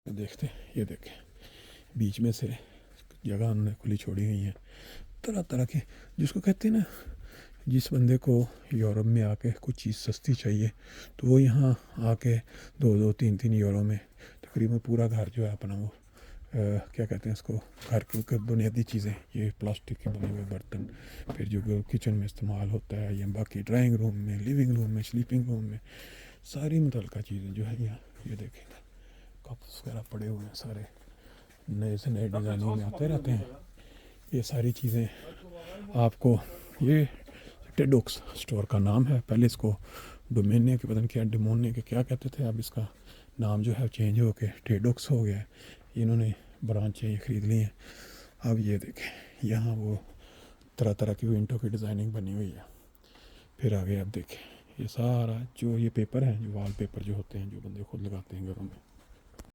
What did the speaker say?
देखते ये देखें, बीच में से जगह उन्होंने खुली छोड़ी हुई है, तरह तरह के, जिसको कहते हैं ना, जिस बंदे को यूरोप में आके कुछ चीज़ सस्ती चाहिए तो वो यहाँ आके 2-2 3-3 यूरो में तकरीबन पूरा घर जो है अपना वो क्या कहते हैं इसको, घर के बुनियादी चीज़ें, ये प्लास्टिक के बने हुए बर्तन, फिर जो किचन में इस्तेमाल होता है, या बाकी ड्राइंग रूम में, लिविंग रूम में, स्लीपिंग रूम में, सारी मुतल्लिका चीज़ें जो है यहाँ ये देखेंगे, कप्स वगैरह पड़े हुए हैं सारे, नए से नए डिज़ाइनिंग में आते रहते हैं। ये सारी चीज़ें आपको, ये टेडोक्स स्टोर का नाम है, पहले इसको डोमेनिया के पता नहीं क्या, डिमोनिया के क्या कहते थे, अब इसका नाम जो है चेंज हो के टेडोक्स हो गया है। इन्होंने ब्रांचें ये ख़रीद ली हैं। अब ये देखें, यहाँ वो तरह तरह की विंडो की डिज़ाइनिंग बनी हुई है। फिर आगे आप देखें, ये सारा जो ये पेपर है, जो वाल पेपर जो होते हैं, जो बंदे खुद लगाते हैं घरों में,